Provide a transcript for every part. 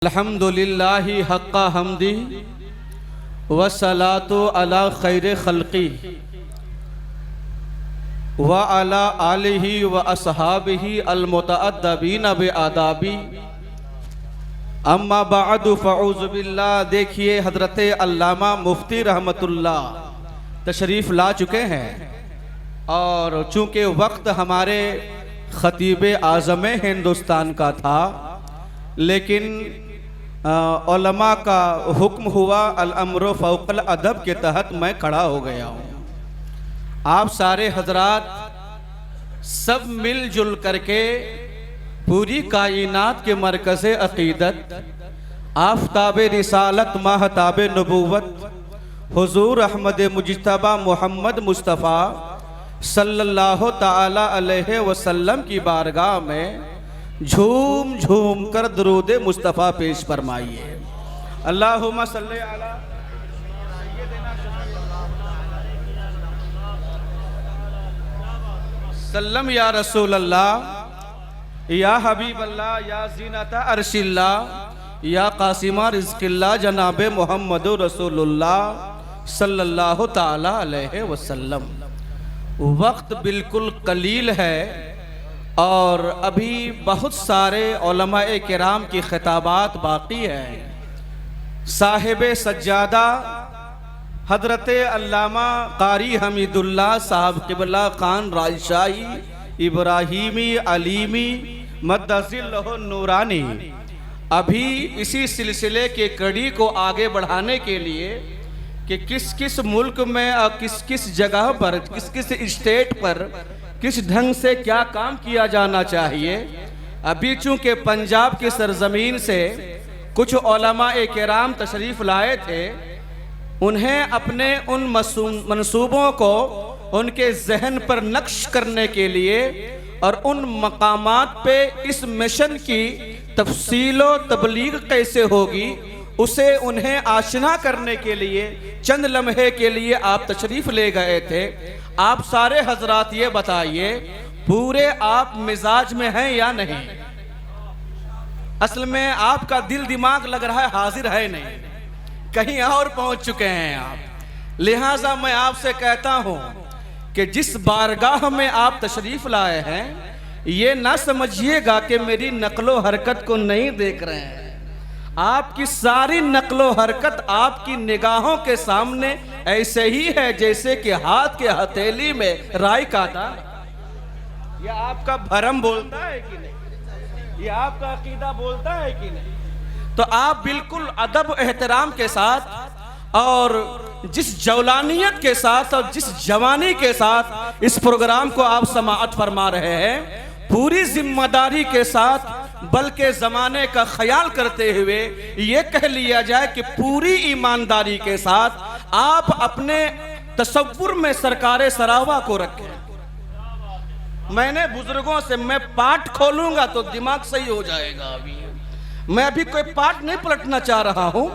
अल्हम्दुलिल्लाहि हक्का हम्दी वस्सलातु अला खैर खल्क़ी व अला आलिही व अस्हाबिही अलमुतअद्दबीन बिआदाबी अम्मा बअदु फ़अऊज़ु बिल्लाह। देखिए हज़रत अल्लामा मुफ्ती रहमतुल्लाह तशरीफ़ ला चुके हैं और चूँकि वक्त हमारे ख़तीब आज़म हिंदुस्तान का था, लेकिन उलमा का हुक्म हुआ अल अम्र फ़ौक़ल अदब के तहत मैं खड़ा हो गया हूँ। आप सारे हजरात सब मिलजुल करके पूरी कायनात के मरकज़ अक़ीदत आफ़ताब रिसालत महताब नबूवत हुज़ूर अहमद मुज्तबा मोहम्मद मुस्तफ़ा सल्लल्लाहु ताला अलैहि वसल्लम की बारगाह में झूम झूम कर दरूद मुस्तफ़ा पेश फरमाइए। अल्लाहुम्मा सल्ली अला सल्लम या रसूल अल्लाह या हबीब अल्लाह या ज़ीनता अर्शिल्लाह या कासिमा रिज़्क़िल्लाह जनाब मोहम्मद रसूलुल्लाह सल्लल्लाहु ताला अलैहि वसल्लम। वक्त बिल्कुल कलील है और अभी बहुत सारे उलमाए किराम की खिताबात बाकी हैं। साहिब सज्जादा हजरत अल्लामा कारी हमीदुल्लाह साहब क़िबला खान राजशाही इब्राहीमी अलीमी मद्दज़िल्लहु नूरानी अभी इसी सिलसिले के कड़ी को आगे बढ़ाने के लिए कि किस किस मुल्क में और किस किस जगह पर किस किस स्टेट पर किस ढंग से क्या काम किया जाना चाहिए। अभी चूँकि पंजाब की सरजमीन से कुछ उलमाए किराम तशरीफ़ लाए थे, उन्हें अपने उन मंसूबों को उनके जहन पर नक्श करने के लिए और उन मकामात पे इस मिशन की तफसीलो तबलीग कैसे होगी उसे उन्हें आशना करने के लिए चंद लम्हे के लिए आप तशरीफ़ ले गए थे। आप सारे हजरात ये बताइए, पूरे आप मिजाज में हैं या नहीं? असल में आपका दिल दिमाग लग रहा है हाजिर है नहीं, कहीं और पहुंच चुके हैं आप। लिहाजा मैं आपसे कहता हूं कि जिस बारगाह में आप तशरीफ लाए हैं, ये ना समझिएगा कि मेरी नकलो हरकत को नहीं देख रहे हैं। आपकी सारी नकलो हरकत आपकी निगाहों के सामने ऐसे ही है जैसे कि हाथ के हथेली में राई काटा। यह आपका भरम बोलता है कि नहीं? यह आपका अकीदा बोलता है कि नहीं? तो आप बिल्कुल अदब एहतराम के साथ और जिस जौलानियत के साथ और जिस जवानी के साथ इस प्रोग्राम को आप समाअत फरमा रहे हैं, पूरी जिम्मेदारी के साथ बल्कि ज़माने का ख्याल करते हुए ये कह लिया जाए कि पूरी ईमानदारी के साथ आप अपने तसव्वुर में सरकारे सरावा को रखें। मैंने बुजुर्गों से मैं पाठ खोलूंगा तो दिमाग सही हो जाएगा। मैं अभी कोई पाठ नहीं पलटना चाह रहा हूं,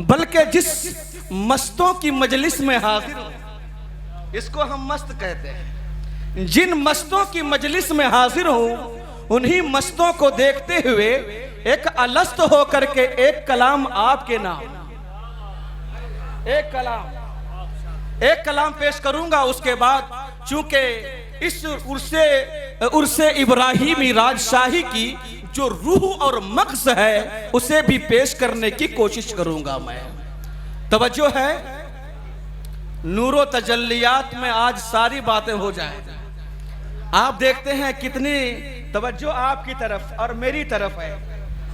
बल्कि जिस मस्तों की मजलिस में हाजिर हूं, इसको हम मस्त कहते हैं। जिन मस्तों की मजलिस में हाजिर हूं, उन्हीं मस्तों को देखते हुए एक अलस्त हो करके एक कलाम आपके नाम, एक कलाम पेश करूंगा। उसके बाद चूंकि इस उर्से इब्राहीमी राजशाही की जो रूह और मग़ज़ है उसे भी पेश करने की कोशिश करूंगा मैं। तवज्जो है, नूरो तजल्लियात में आज सारी बातें हो जाएं। आप देखते हैं कितनी तवज्जो आपकी तरफ और मेरी तरफ है।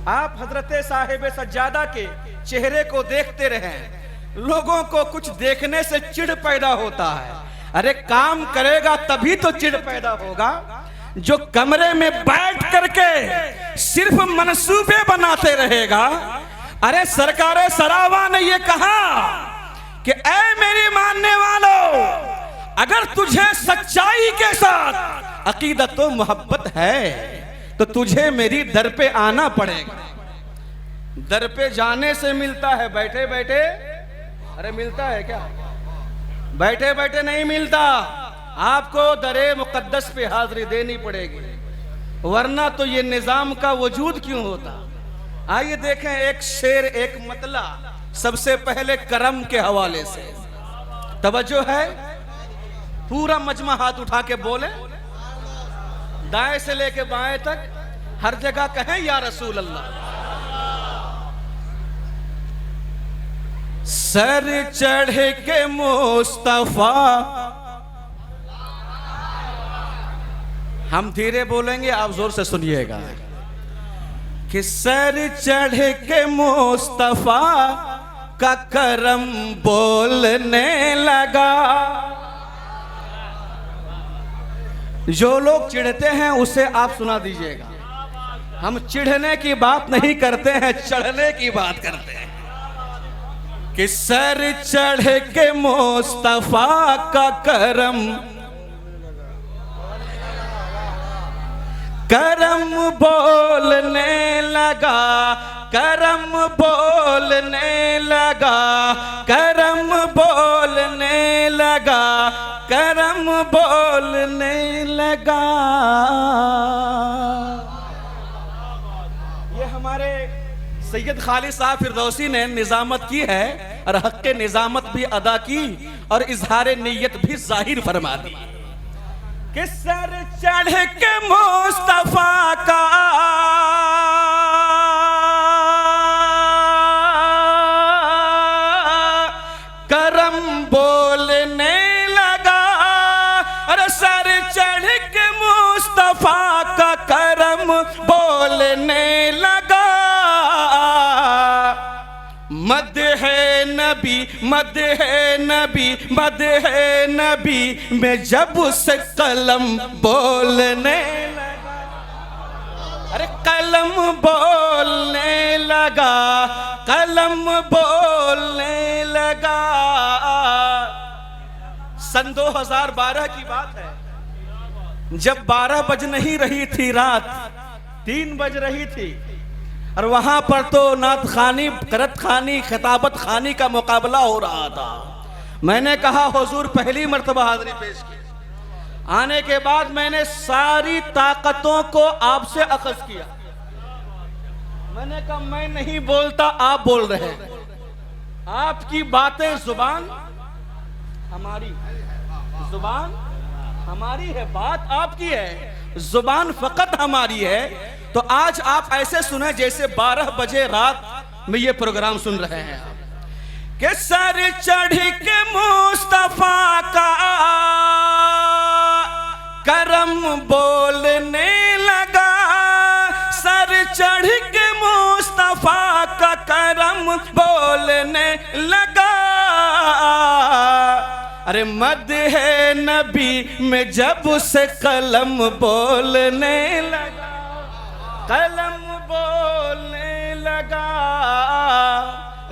आप हजरत साहिब सज्जादा के चेहरे को देखते रहें। लोगों को कुछ देखने से चिढ़ पैदा होता है। अरे काम करेगा तभी तो चिढ़ पैदा होगा। जो कमरे में बैठ करके सिर्फ मनसूबे बनाते रहेगा। अरे सरकारे सरावा ने ये कहा कि ऐ मेरी मानने वालों, अगर तुझे सच्चाई के साथ अकीदत व मोहब्बत है तो तुझे मेरी दर पे आना पड़ेगा। दर पे जाने से मिलता है बैठे बैठे? अरे मिलता है क्या? बैठे बैठे नहीं मिलता। आपको दरे मुकद्दस पे हाजिरी देनी पड़ेगी, वरना तो ये निज़ाम का वजूद क्यों होता। आइए देखें एक शेर एक मतला, सबसे पहले करम के हवाले से। तवज्जो है, पूरा मजमा हाथ उठा के बोले, दाएं से लेके बाएं तक हर जगह कहें या रसूल अल्लाह। सर चढ़ के मुस्तफा, हम धीरे बोलेंगे, आप जोर से सुनिएगा, कि सर चढ़ के मुस्तफा का करम बोलने लगा। जो लोग चिढ़ते हैं उसे आप सुना दीजिएगा। हम चिढ़ने की बात नहीं करते हैं, चढ़ने की बात करते हैं। कि सर चढ़ के मुस्तफा का करम, करम बोलने लगा, करम बोलने लगा, करम बोलने लगा, करम बोलने लगा। ये हमारे सैयद खालिद साहब फिरदौसी ने निजामत की है और हक के निजामत भी अदा की और इजहार नीयत भी जाहिर फरमा दी। कि सर चढ़ के मुस्तफा का करम बोलने लगा, अरे सर चढ़ के मुस्तफा का करम बोलने लगा। मद है नबी, मद है नबी, मद है नबी में जब से कलम बोलने लगा, अरे कलम बोलने लगा, कलम बोलने लगा। सन 2012 की बात है, जब 12 बज नहीं रही थी रात, 3 बज रही थी, और वहां पर तो नात खानी, करत खानी, खिताबत खानी का मुकाबला हो रहा था। मैंने कहा हुजूर पहली मर्तबा हाजिरी पेश की। आने के बाद मैंने सारी ताकतों को आपसे अखज़ किया। मैंने कहा मैं नहीं बोलता, आप बोल रहे हैं। आपकी बातें, जुबान हमारी, जुबान हमारी है, बात आपकी है, जुबान फकत हमारी है। तो आज आप ऐसे सुने जैसे 12 बजे रात में ये प्रोग्राम सुन रहे हैं आप। कि सर चढ़ के मुस्तफा का करम बोलने लगा, सर चढ़ के मुस्तफा का करम बोलने लगा। अरे मद है नबी में जब से कलम बोलने लगा, कलम बोलने लगा।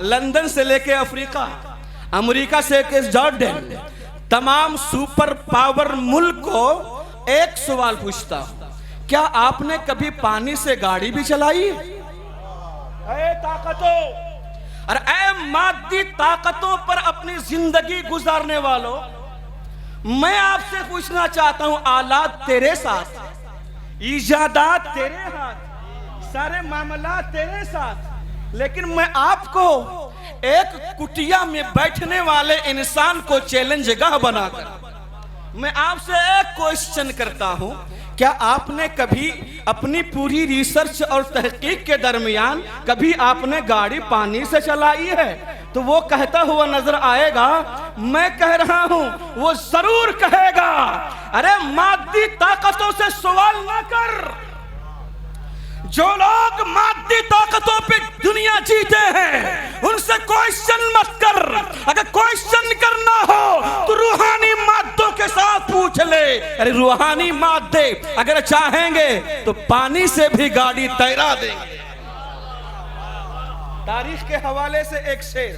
लंदन से लेके अफ्रीका, अमेरिका से लेके जॉर्डन, तमाम सुपर पावर मुल्क को एक सवाल पूछता हूं, क्या आपने कभी पानी से गाड़ी भी चलाई? ऐ ताकतों और ऐ मादी ताकतों पर अपनी जिंदगी गुजारने वालों, मैं आपसे पूछना चाहता हूं, आलात तेरे साथ, इजादात तेरे हाथ, सारे मामला तेरे साथ, लेकिन मैं आपको एक कुटिया में बैठने वाले इंसान को चैलेंज गाह बनाकर मैं आपसे एक क्वेश्चन करता हूं, क्या आपने कभी अपनी पूरी रिसर्च और तहकीक के दरमियान कभी आपने गाड़ी पानी से चलाई है? तो वो कहता हुआ नजर आएगा। मैं कह रहा हूं, वो जरूर कहेगा, अरे मादी ताकतों से सवाल ना कर। जो लोग मादी ताकतों पे दुनिया जीते हैं उनसे क्वेश्चन मत कर। अगर क्वेश्चन करना हो तो रूहानी मादों के साथ पूछ ले। अरे रूहानी मादे अगर चाहेंगे तो पानी से भी गाड़ी तैरा देंगे। तारीख के हवाले से एक शेर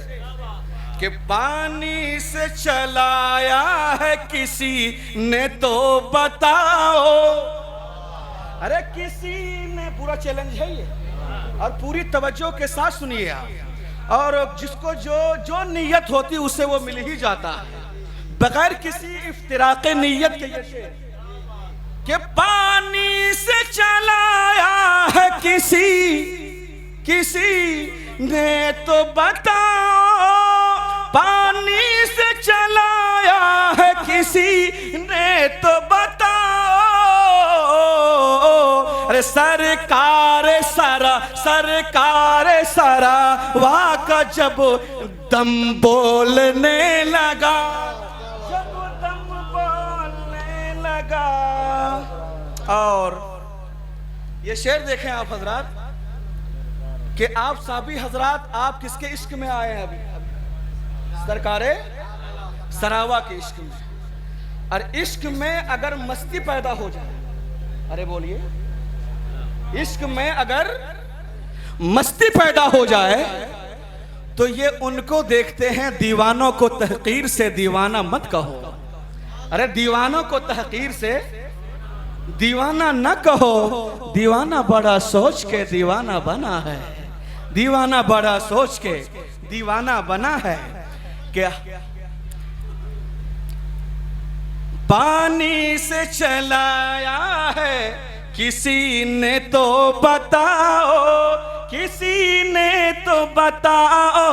कि पानी से चलाया है किसी ने तो बताओ। अरे किसी ने, पूरा चैलेंज है ये, और पूरी तवज्जो के साथ सुनिए आप। और जिसको जो जो नीयत होती उसे वो मिल ही जाता है बगैर किसी इफ्तिराक़े नीयत के। ये कि पानी से चलाया है किसी किसी ने तो बताओ, पानी से चलाया है किसी ने तो बताओ। अरे सरकार सारा वहाँ का जब दम बोलने लगा, जब दम बोलने लगा। और ये शेर देखें आप हजरात कि आप साबी हजरात, आप किसके इश्क में आए हैं? अभी सरकारे सरावा के इश्क में। और इश्क में अगर मस्ती पैदा हो जाए, अरे बोलिए, इश्क में अगर मस्ती पैदा हो जाए तो ये उनको देखते हैं दीवानों को तहकीर से दीवाना मत कहो। अरे दीवानों को तहकीर से दीवाना न कहो, दीवाना बड़ा सोच के दीवाना बना है, दीवाना बड़ा सोच के दीवाना बना है। क्या पानी से चलाया है किसी ने तो बताओ, किसी ने तो बताओ।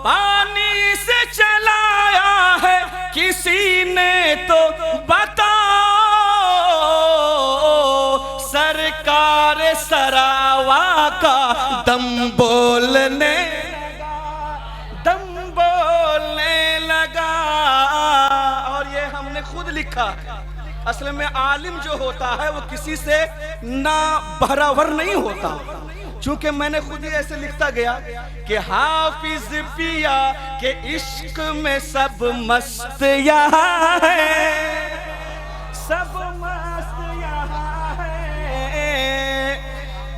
पानी से चलाया है किसी ने तो बताओ। सरकार सरावा का दम बोलने लगा। और ये हमने खुद लिखा। असल में आलिम जो होता है वो किसी से ना बराबर नहीं होता। चूंकि मैंने खुद ही ऐसे लिखता गया कि हाफिज पिया के इश्क में सब मस्त यहाँ है, सब मस्त यहाँ है।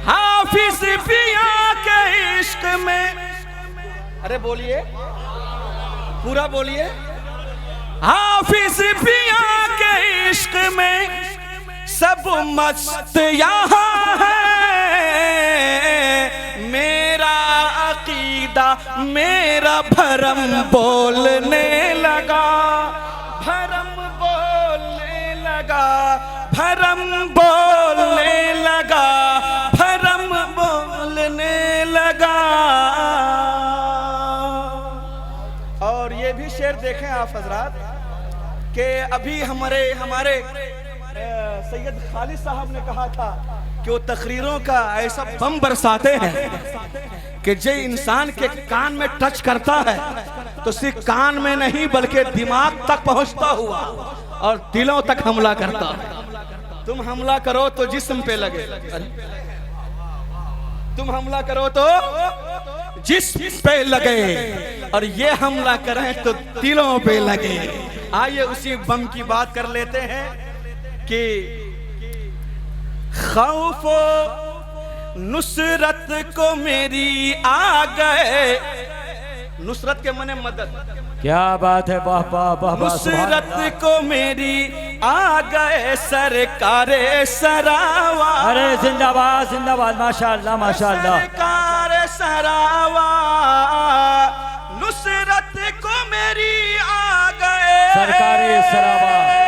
हाफिज पिया के इश्क में, अरे बोलिए, पूरा बोलिए। हाफिज पिया के इश्क में सब मस्त यहाँ है। मेरा अकीदा मेरा भरम बोलने लगा, भरम बोलने लगा, भरम बोलने लगा, भरम बोलने लगा। और ये भी शेर देखें आप हजरात कि अभी हमारे सैयद खालिद साहब ने कहा था कि वो तकरीरों का ऐसा बम बरसाते हैं कि जो इंसान के कान में टच करता है तो सिर्फ कान में नहीं बल्कि दिमाग तक पहुंचता हुआ और दिलों तक हमला करता है। तुम हमला करो तो जिस्म पे लगे, तुम हमला करो तो जिस्म पे लगे, और ये हमला करें तो दिलों पे लगे। आइए उसी बम की बात कर लेते हैं कि खौफो नुसरत को मेरी आ गए। नुसरत के मने मदद। क्या बात है, वाह वाह वाह। नुसरत को मेरी आ गए सरकारे सरावा। अरे जिंदाबाद जिंदाबाद, माशाअल्लाह माशाअल्लाह। सरकारे सरावा नुसरत को मेरी आ गए सरकारे सरावा।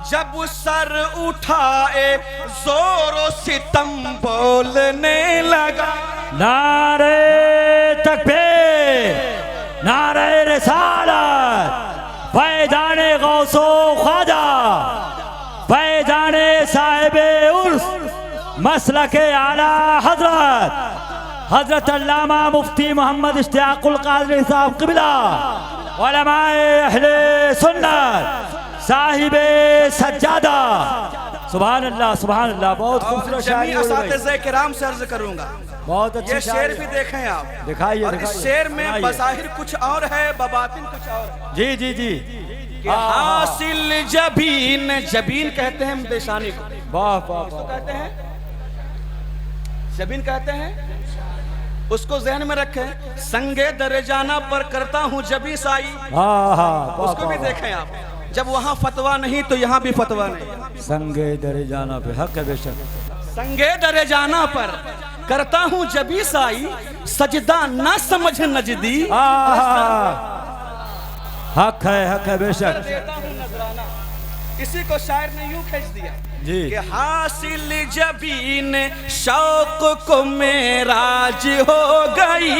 जब सर उठाए जोरों सितम बोलने लगा। नारे तकबीर, नारे रिसालत, फैजाने गौसो ख्वाजा, फैजाने साहिबे उर्स, मसलके आला हजरत हजरत अल्लामा मुफ्ती मोहम्मद इश्तियाकुल कादरी साहब क़िबला, उलमाए अहले सुन्नत, साहिबे सज्जादा। सुभान अल्लाह सुभान अल्लाह। बहुत खूबसूरत शायरी है। असातिज़े किराम से अर्ज करूंगा, बहुत अच्छी ये शेर भी देखें आप। दिखाइए। और इस शेर में बज़ाहिर कुछ और है, बबातिन कुछ और है। जी जी जी। हासिल जबीन, जबीन कहते हैं पेशानी को। वाह वाह। कहते हैं जबीन कहते हैं, उसको जहन में रखें। संगे दरजाना पर करता हूँ जबी साई। उसको भी देखें आप। जब वहाँ फतवा नहीं तो यहाँ भी फतवा नहीं। संगे दरे जाना पे हक है बेशक। संगे दरे जाना पर करता हूँ जबी साई, सजदा ना समझ नजदी। हक है बेशक। देता हूँ नजराना। इसी को शायर ने यूं खींच दिया जी कि हासिल जबीन शौक को मेराज हो गई।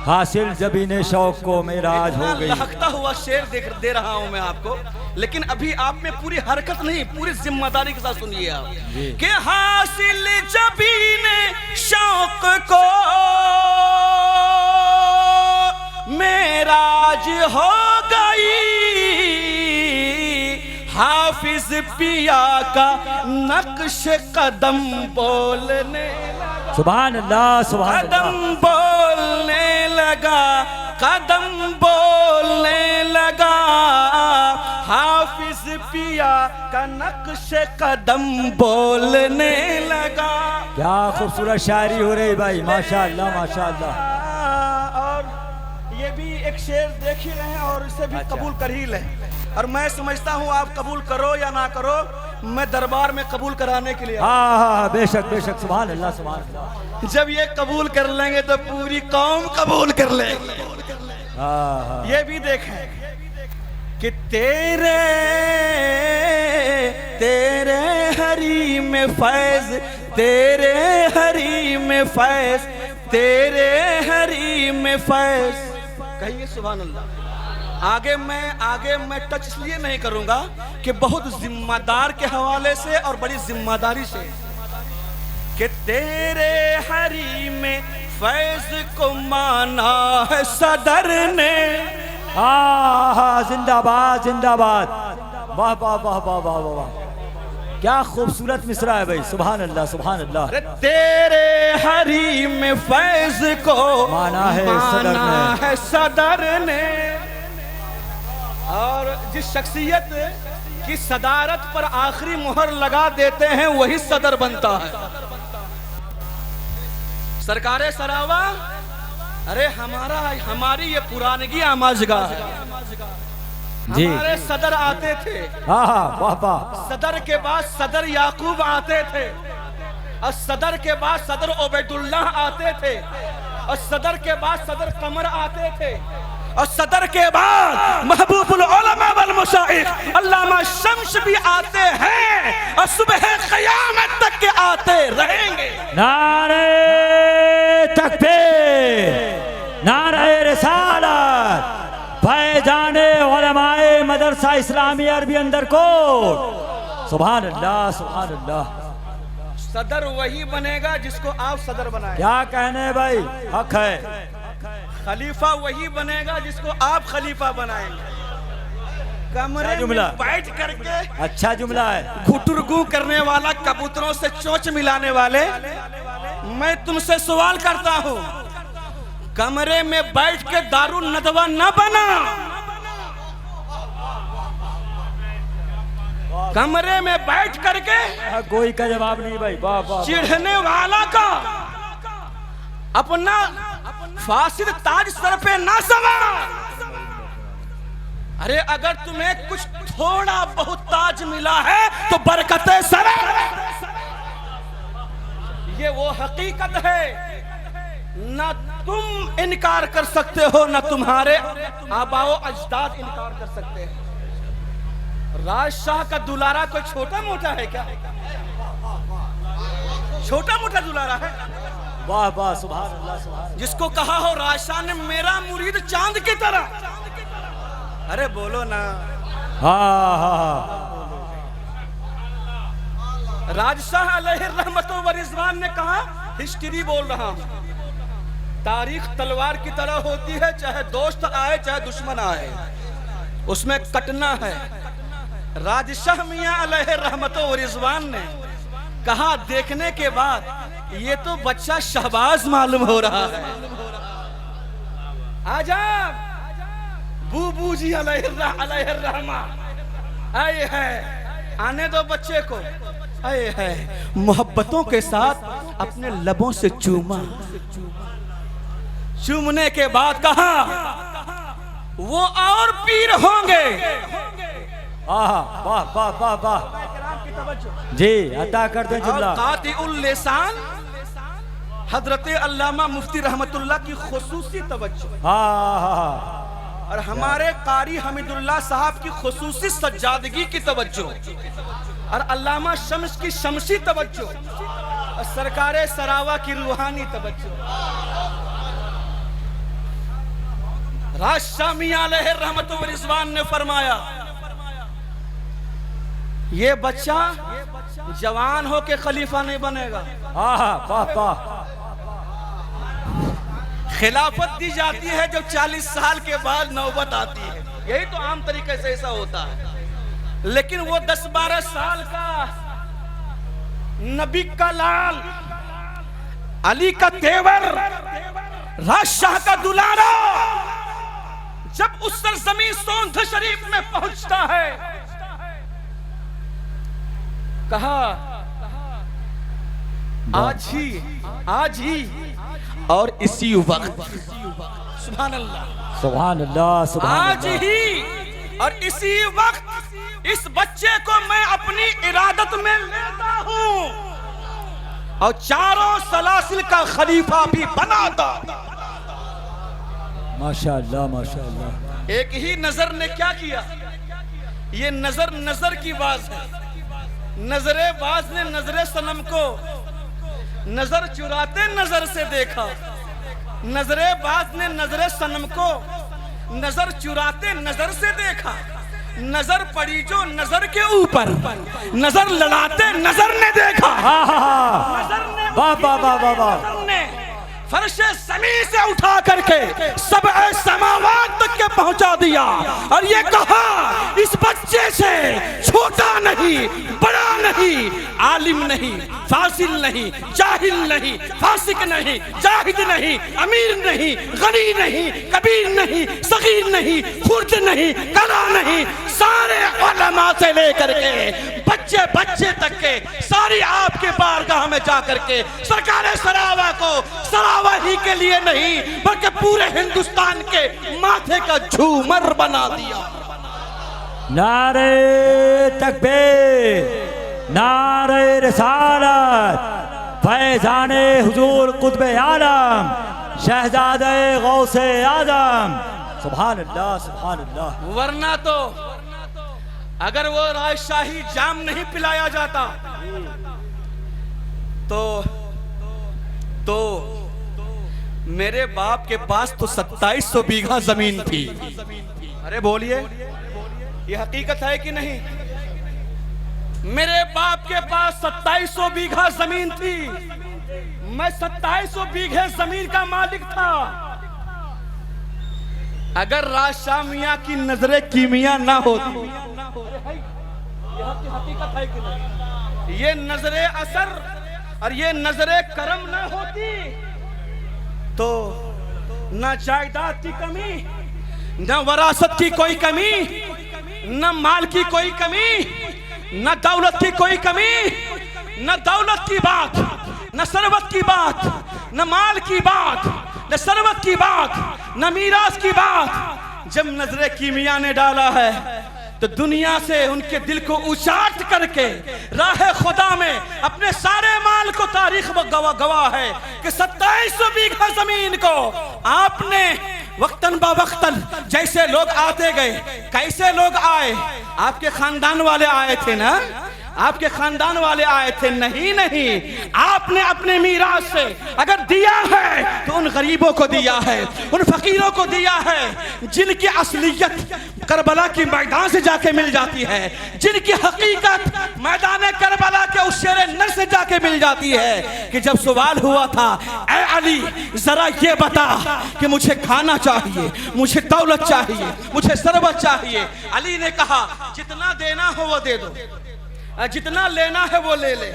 हासिल जबीने शौक को मेराज हो गई। लहकता हुआ शेर दे रहा हूं मैं आपको, लेकिन अभी आप में पूरी हरकत नहीं, पूरी जिम्मेदारी के साथ सुनिए आप कि हासिल जबीने शौक को मेराज हो गई। हाफिज पिया का नक्श कदम बोलने, सुभान अल्लाह सुभान कदम अल्लाह। बोलने लगा, कदम बोलने लगा। हाफिज पिया का नक्श कदम बोलने लगा। क्या खूबसूरत शायरी हो रही भाई, माशाअल्लाह माशाअल्लाह। और ये भी एक शेर देख ही रहे हैं और इसे भी अच्छा। कबूल कर ही लें। और मैं समझता हूँ आप कबूल करो या ना करो, मैं दरबार में कबूल कराने के लिए हाँ बेशक बेशक, सुभान अल्लाह सुभान अल्लाह। जब ये कबूल कर लेंगे तो पूरी कौम कबूल कर लेंगे। हाँ ये भी देखें कि तेरे तेरे हरी में फैज, तेरे हरी में फैज, तेरे हरी में फैज। कहिए सुभान अल्लाह। आगे मैं टच इसलिए नहीं करूंगा कि बहुत जिम्मेदार के हवाले से और बड़ी जिम्मेदारी से कि तेरे हरी में फैज को माना है सदर ने। हाँ जिंदाबाद जिंदाबाद, वाह वाह वाह वाह वाह वाह, क्या खूबसूरत मिसरा है भाई, सुभान अल्लाह सुभान अल्लाह। अरे तेरे हरी में फैज को माना है सदर ने। और जिस शख्सियत की सदारत पर आखिरी मुहर लगा देते हैं वही सदर बनता है। सरकारे सरावा, अरे हमारी ये पुरानगी आमाजगाह है। जी हमारे सदर आते थे, हाँ वाह वाह। सदर के बाद सदर याकूब आते थे, और सदर के बाद सदर ओबैदुल्लाह आते थे, और सदर के बाद सदर कमर आते थे, और सदर के बाद महबूबुल उलमा वल मशाइख अल्लामा शम्स भी आते हैं, और सुबह क़यामत तक के आते रहेंगे। नारे तकबीर, नारे रिसालत, फैजाने उलमाए मदरसा इस्लामी अरबी अंदर कोट, सुभान अल्लाह सुभान अल्लाह। सदर वही बनेगा जिसको आप सदर बनाए। क्या कहने भाई, हक है। खलीफा वही बनेगा जिसको आप खलीफा बनाएंगे। कमरे जुमला में बैठ करके अच्छा जुमला है। घुटुरगू करने वाला, कबूतरों से चोंच मिलाने वाले, मैं तुमसे सवाल करता हूँ, कमरे में बैठ के दारू नदवा न बना। कमरे में बैठ करके कोई का जवाब नहीं भाई, वाह वाह। चिढ़ने वाला का अपना फासिद ताज सर पे ना सवार। अरे अगर तुम्हें कुछ थोड़ा बहुत ताज मिला है तो बरकतें सवार। ये वो हकीकत है, ना तुम इनकार कर सकते हो, ना तुम्हारे आबाओ अजदाद इनकार कर सकते हैं। राजशाह का दुलारा कोई छोटा मोटा है क्या? छोटा मोटा दुलारा है? वाह वाह सुभान अल्लाह सुभान। जिसको कहा हो राजशाह ने मेरा मुरीद चांद की तरह, अरे बोलो ना। हाँ हाँ राजशाह अलैहि रहमतुल्लाह व रिज़वान ने कहा, हिस्ट्री बोल रहा हूं, तारीख तलवार की तरह होती है, चाहे दोस्त आए चाहे दुश्मन आए, उसमें कटना है। राजशाह मियां अलैहि रहमतुल्लाह व रिज़वान ने कहा, देखने के बाद ये तो बच्चा शहबाज मालूम हो रहा है, आजा बूबू जी अलैहि रहमा आए हैं, आने दो बच्चे को। आए है, मोहब्बतों के साथ अपने लबों से चूमा। चूमने के बाद कहा, वो और पीर होंगे। वाह वाह वाह वाह जी, अता कर दे जुमला। कातिउल लिसान हजरत अल्लामा मुफ्ती रहमतुल्लाह की खुसूसी तवज्जो। हाँ हाँ और हमारे कारी हमीदुल्लाह साहब की खुसूसी सज्जादगी की तवज्जो और अल्लामा शम्स की शमसी तवज्जो और सरकारे सरावा की रूहानी तवज्जो। राजशाह मियां अलैहि रहमतुल्लाह व रिज़वान ने फरमाया, ये बच्चा जवान हो के खलीफा नहीं बनेगा। वाह वाह। खिलाफत दी जाती है जो 40 साल के बाद नौबत आती है, यही तो आम तरीके से ऐसा होता है। लेकिन वो 10-12 साल का नबी का लाल, अली का तेवर, राजशाह का दुलारा जब उस सरजमीन सोंध शरीफ में पहुंचता है, कहा आज ही और इसी वक्त, सुभान अल्लाह सुभान अल्लाह सुभान आज ही और इसी वक्त इस बच्चे को मैं अपनी इरादत में लेता हूं और चारों सलासिल का खलीफा भी बनाता। माशाअल्लाह माशाअल्लाह। एक ही नजर ने क्या किया, ये नजर की बात है। नजरे बाज ने नजरे सनम को नजर चुराते नजर से देखा, नजरे बाज ने नजरे सनम को नजर चुराते नजर से देखा। नजर पड़ी जो नजर के ऊपर, नजर लड़ाते नजर ने देखा। नजर ने वाह वाह वाह वाह। फर्शे ज़मीन से उठा करके सब समावात तक के पहुंचा दिया और ये कहा, इस बच्चे से छोटा नहीं, बड़ा नहीं, आलिम नहीं, फासिल नहीं, जाहिल नहीं, फासिक नहीं, जाहिद नहीं, अमीर नहीं, गनी नहीं, कबीर नहीं, सगीर नहीं, खुर्द नहीं, कला नहीं, सारे उलमा से लेकर के बच्चे तक के सारी आपके बारगाह में जाकर के सरकारे सरावा को सरावा ही के लिए नहीं बल्कि पूरे हिंदुस्तान के माथे का झूमर बना दिया। नारे तकबीर, नारे रिसालत, फैज़ाने हुजूर कुतुब आलम, शहजादे गौसे आजम। सुभान अल्लाह सुभान अल्लाह। वरना तो अगर वो राजशाही जाम नहीं पिलाया जाता तो मेरे बाप के पास तो 2700 बीघा जमीन थी। अरे बोलिए, ये हकीकत है कि नहीं? मेरे बाप के पास 2700 बीघा जमीन थी, मैं 2700 बीघे जमीन का मालिक था। अगर राजशाह मियां की नजरे कीमिया ना होती, हकीकत है कि नहीं? ये नजरे असर और ये नजरे करम ना होती तो न जायदाद की कमी, न वरासत की कोई कमी, न माल की कोई कमी, न दौलत की कोई कमी, न दौलत की बात, न सरवत की बात, न माल की बात, न सरवत की बात, न मीरास की बात। जब नजरे कीमिया ने डाला है तो दुनिया से उनके दिल को उचाट करके राह खुदा में अपने सारे माल को तारीख में गवाह है कि 2700 बीघा जमीन को आपने वक्तन बा वक्तन जैसे लोग आते गए, कैसे लोग आए, आपके खानदान वाले आए थे ना, आपके खानदान वाले आए थे? नहीं, आपने अपने मीरास से अगर दिया है तो उन गरीबों को दिया है, उन फकीरों को दिया है जिनकी असलियत करबला की मैदान से जाके मिल जाती है, जिनकी हकीकत मैदान करबला के उस शेर नर से जाके मिल जाती है कि जब सवाल हुआ था, ऐ अली जरा ये बता कि मुझे खाना चाहिए, मुझे दौलत चाहिए, मुझे सरबत चाहिए। अली ने कहा, जितना देना हो वो दे दो, जितना लेना है वो ले ले।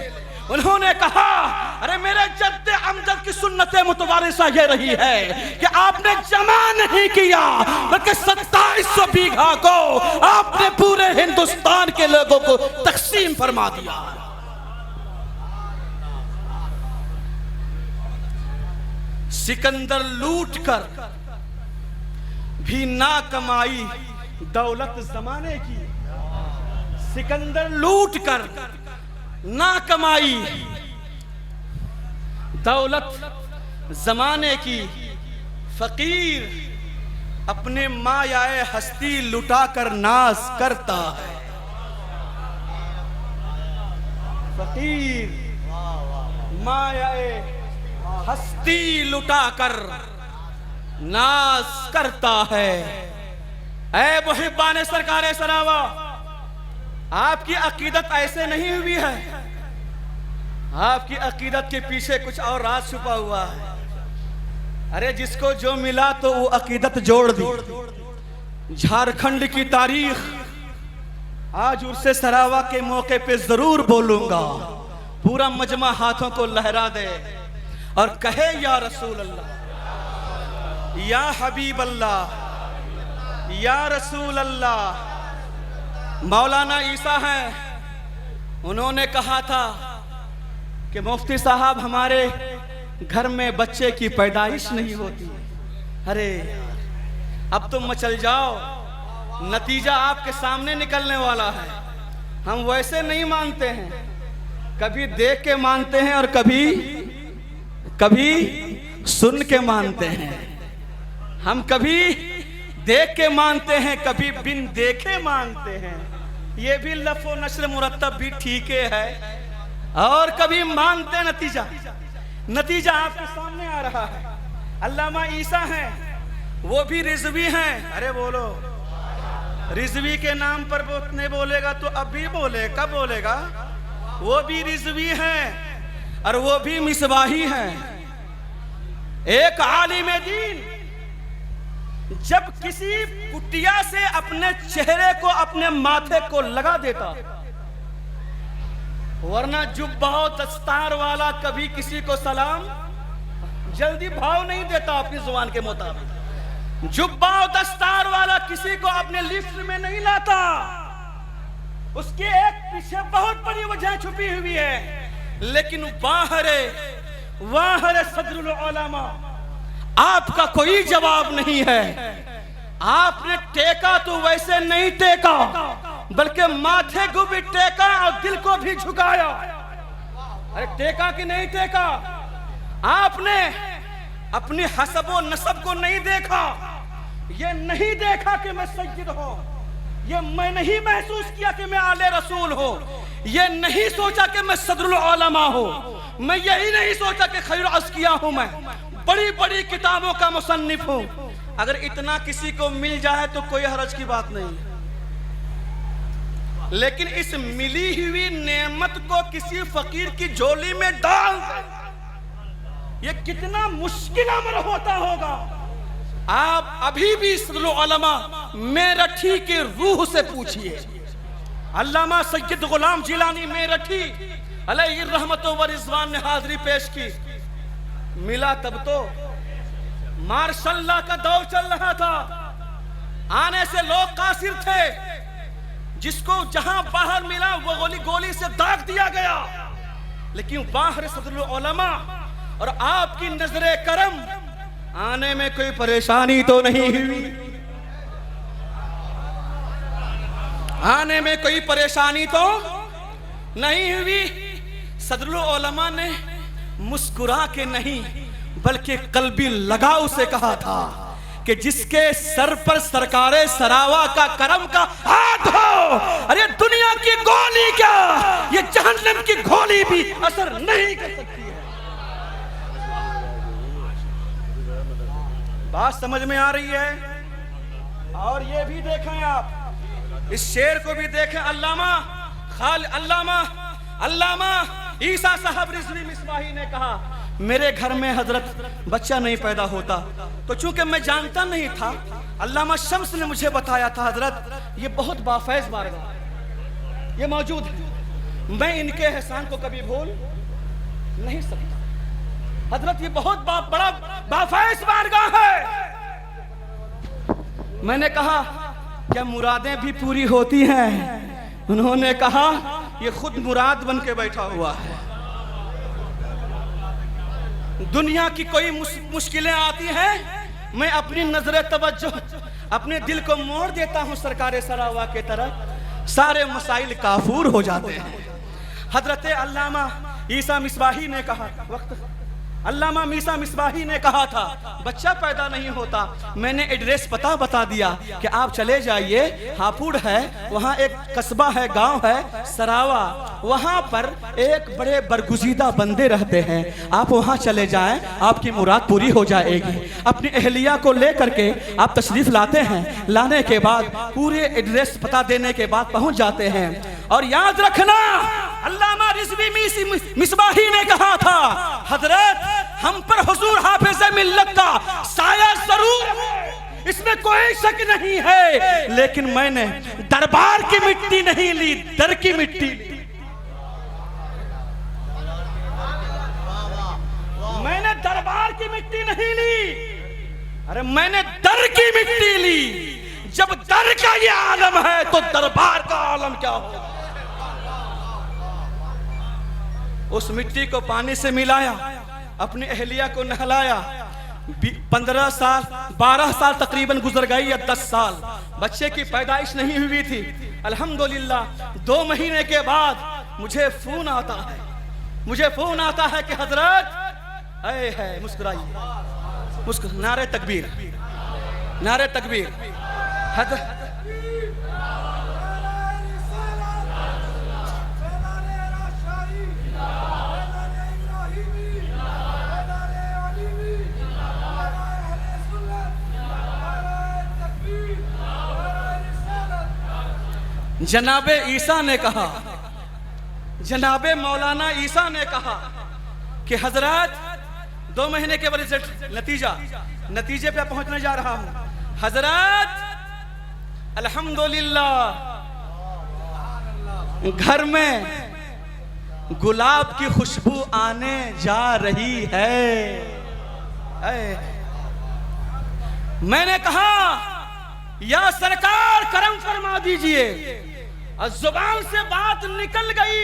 उन्होंने कहा, अरे मेरे जद्दे अमजद की सुन्नते मुतवारिसा ये रही है कि आपने जमा नहीं किया बल्कि 2700 बीघा को आपने पूरे हिंदुस्तान के लोगों को तकसीम फरमा दिया। सिकंदर लूट कर भी ना कमाई दौलत जमाने की, सिकंदर लूट कर ना कमाई दौलत जमाने की, फकीर अपने मायाए हस्ती लुटा कर नाज करता है। फकीर मायाए हस्ती लुटा कर नाज करता है। ऐ मुहिब्बाने सरकारे सरावा, आपकी अकीदत ऐसे नहीं हुई है, आपकी अकीदत के पीछे कुछ और राज छुपा हुआ है। अरे जिसको जो मिला तो वो अकीदत जोड़ दी। झारखंड की तारीख आज उर्से सरावा के मौके पे जरूर बोलूंगा। पूरा मजमा हाथों को लहरा दे और कहे या रसूल अल्लाह, या हबीब अल्लाह, या रसूल अल्लाह। मौलाना ईसा हैं, उन्होंने कहा था कि मुफ्ती साहब हमारे घर में बच्चे की पैदाइश नहीं होती। अरे अब तुम मचल जाओ, नतीजा आपके सामने निकलने वाला है। हम वैसे नहीं मानते हैं, कभी देख के मानते हैं और कभी सुन के मानते हैं। हम कभी देख के मानते हैं, कभी बिन देखे मानते हैं। ये भी लफ़ो नश्र मुरत्तब भी ठीक है। और कभी मानते नतीजा आपके सामने आ रहा है। अल्लामा ईसा हैं, वो भी रिजवी हैं। अरे बोलो, रिजवी के नाम पर वो नहीं बोलेगा तो अब भी बोले, कब बोलेगा? वो भी रिजवी हैं और वो भी मिसबाही हैं। एक आलिम दीन जब किसी कुटिया से अपने चेहरे को अपने माथे को लगा देता, वरना जुब्बा दस्तार वाला कभी किसी को सलाम जल्दी भाव नहीं देता अपनी जुबान के मुताबिक। जुब्बा दस्तार वाला किसी को अपने लिस्ट में नहीं लाता। उसके एक पीछे बहुत बड़ी वजह छुपी हुई है। लेकिन वाहरे सदरुल उलमा, आपका कोई जवाब नहीं है। आपने टेका तो वैसे नहीं टेका, बल्कि माथे को भी टेका और दिल को भी झुकाया। अरे टेका कि नहीं टेका? आपने अपनी हसबो नसब को नहीं देखा। ये नहीं देखा कि मैं सय्यद हूं, ये मैं नहीं महसूस किया कि मैं आले रसूल हूं, ये नहीं सोचा कि मैं सदरुल उलमा हूं, मैं यही नहीं सोचा कि खैरुल अस्किया हूं, मैं बड़ी बड़ी किताबों का मुसन्निफ हूं। अगर इतना किसी को मिल जाए तो कोई हरज की बात नहीं, लेकिन इस मिली हुई नेमत को किसी फकीर की झोली में डाल दे, ये कितना मुश्किल अमर होता होगा। आप अभी भी सदरुल उलमा मेरठी की रूह से पूछिए। अल्लामा सय्यद गुलाम जिलानी मेरठी अलैहि रहमतो व रिज़वान ने हाजिरी पेश की। मिला तब तो मार्शल्ला का दौर चल रहा था, आने से लोग कासिर थे। जिसको जहां बाहर मिला वो गोली से दाग दिया गया। लेकिन बाहर सदरुल उलमा और आपकी नजरे करम आने में कोई परेशानी तो नहीं हुई, आने में कोई परेशानी तो नहीं हुई। सदरुल उलमा ने मुस्कुरा के नहीं बल्कि कल्बी लगाव से कहा था कि जिसके सर पर सरकारे सरावा का करम का हाथ हो, अरे दुनिया की गोली क्या, ये जहन्नम की गोली भी असर नहीं कर सकती है। बात समझ में आ रही है? और ये भी देखें आप, इस शेर को भी देखें। अल्लामा ईसा साहब रिजवी मिसबाही ने कहा, मेरे घर में हजरत बच्चा नहीं पैदा होता, तो चूंकि मैं जानता नहीं था, अल्लामा शम्स ने मुझे बताया था हजरत ये बहुत बाफैज बारगाह ये मौजूद है, मैं इनके एहसान को कभी भूल नहीं सकता। हजरत ये बहुत बड़ा बाफैज बारगाह है। मैंने कहा क्या मुरादें भी पूरी होती हैं? उन्होंने कहा ये खुद मुराद बन के बैठा हुआ है। दुनिया की कोई मुश्किलें आती हैं, मैं अपनी नजर तवज्जो अपने दिल को मोड़ देता हूं सरकारे सरावा के तरफ, सारे मसाइल काफूर हो जाते हैं। हजरत अल्लामा ईसा मिसबाही ने कहा, वक्त अल्लामा मीसा मिसबाही ने कहा था बच्चा पैदा नहीं होता, मैंने एड्रेस पता बता दिया कि आप चले जाइए, हापुड़ है, वहाँ एक कस्बा है, गांव है सरावा, वहाँ पर एक बड़े बरगुजीदा बंदे रहते हैं, आप वहाँ चले जाएं, आपकी मुराद पूरी हो जाएगी। अपनी अहलिया को ले करके आप तशरीफ लाते हैं, लाने के बाद पूरे एड्रेस पता देने के बाद पहुँच जाते हैं। और याद रखना अल्लामा रिजवी मिसबाही ने कहा था हजरत हम पर हुजूर हाफिज मिल्लत का साया जरूर है, इसमें कोई शक नहीं है, लेकिन मैंने दरबार की मिट्टी नहीं ली, दर की मिट्टी ली। मैंने दरबार की मिट्टी नहीं ली, अरे मैंने दर की मिट्टी ली। जब दर का ये आलम है तो दरबार का आलम क्या होगा। उस मिट्टी को पानी से मिलाया, अपनी अहलिया को नहलाया, 15 साल 12 साल तकरीबन गुजर गई या 10 साल, बच्चे की पैदाइश नहीं हुई थी। अल्हम्दुलिल्लाह 2 महीने के बाद मुझे फोन आता है कि हजरत ऐ है, मुस्कुराइए, नारे तकबीर, नारे तकबीर। जनाबे ईसा ने कहा, जनाबे मौलाना ईसा ने कहा कि हजरत 2 महीने के बाद रिजल्ट नतीजे पे पहुंचने जा रहा हूं। हजरत अल्हम्दुलिल्लाह घर में गुलाब की खुशबू आने जा रही है। मैंने कहा या सरकार करम फरमा दीजिए, और जुबान से बात निकल गई,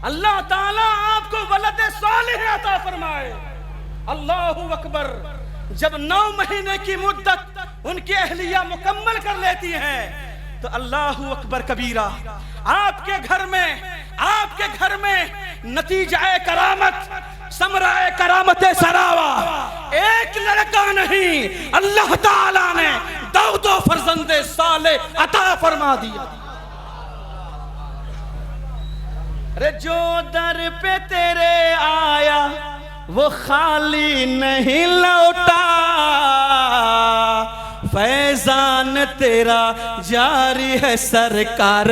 अल्लाह ताला आपको वलद सालिह अता फरमाए। अल्लाहु अकबर। जब 9 महीने की मुद्दत उनकी अहलिया मुकम्मल कर लेती हैं तो अल्लाहु अकबर कबीरा। आपके घर में नतीजा करामत, समराए करामत सरावा, एक लड़का नहीं, अल्लाह ताला ने 2 फर्जंदे साले अता फरमा दिया। अरे जो दर पे तेरे आया वो खाली नहीं लौटा, फैजान तेरा जारी है सरकार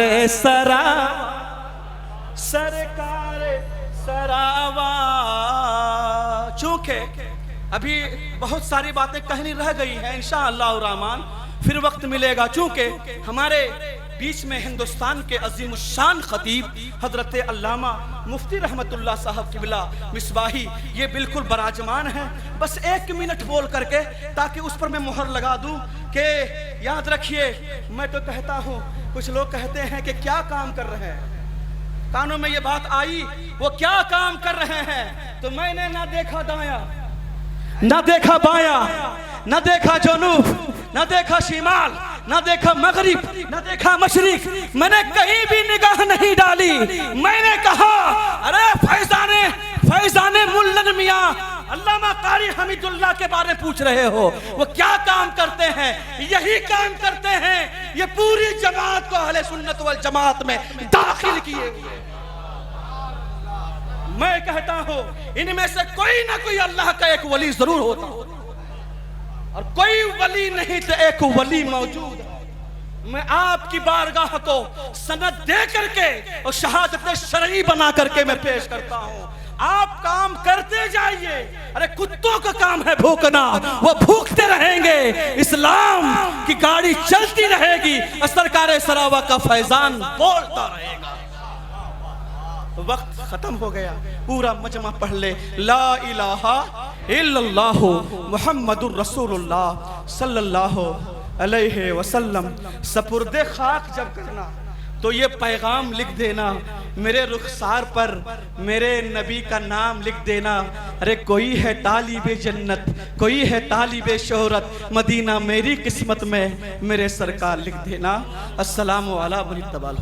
सरावा। चूंकि अभी बहुत सारी बातें कहनी रह गई हैं, इंशाअल्लाह रहमान फिर वक्त मिलेगा। चूंकि हमारे बीच में हिंदुस्तान के अजीम शान खतीब हजरत अल्लामा मुफ्ती रहमतुल्लाह साहब किबला मिसबाही ये बिल्कुल बराजमान है। बस 1 मिनट बोल करके ताकि उस पर मैं मोहर लगा दूं कि याद रखिए, मैं तो कहता हूं, कुछ लोग कहते हैं कि क्या काम कर रहे हैं, कानों में ये बात आई वो क्या काम कर रहे हैं, तो मैंने ना देखा दाया, ना देखा बाया, ना देखा जनूब, ना देखा शिमाल, ना देखा मगरिब, ना देखा मशरिक, मैंने कहीं भी निगाह नहीं डाली। मैंने कहा अरे फैजाने मुल्लन मियां अल्लामा कारी हमीदुल्लाह के बारे में पूछ रहे हो, वो क्या काम करते हैं? यही काम करते हैं, ये पूरी जमात को अहले सुन्नत वल जमात में दाखिल किए हुए। मैं कहता हूं इनमें से कोई ना कोई अल्लाह का एक वली जरूर होता, और कोई वली नहीं तो एक वली मौजूद है। मैं आपकी बारगाह को सनद दे करके और शहादत शरई बना करके मैं पेश करता हूं। आप काम करते जाइए। अरे कुत्तों का काम है भूखना, वो भूखते रहेंगे, इस्लाम की गाड़ी चलती रहेगी, सरकार सरावा का फैजान बोलता रहेगा। वक्त खत्म हो गया, पूरा मजमा पढ़ ले, ला इलाहा इल्लल्लाह मुहम्मदुर रसूलुल्लाह सल्लल्लाहु अलैहि वसल्लम। सपुर्दे खाक जब करना तो ये पैगाम लिख देना, मेरे रुखसार पर मेरे नबी का नाम लिख देना। अरे कोई है तालिबे जन्नत, कोई है तालिबे शोहरत, मदीना मेरी किस्मत में मेरे सरकार लिख देना। अस्सलामु अला मुनित्तबाल।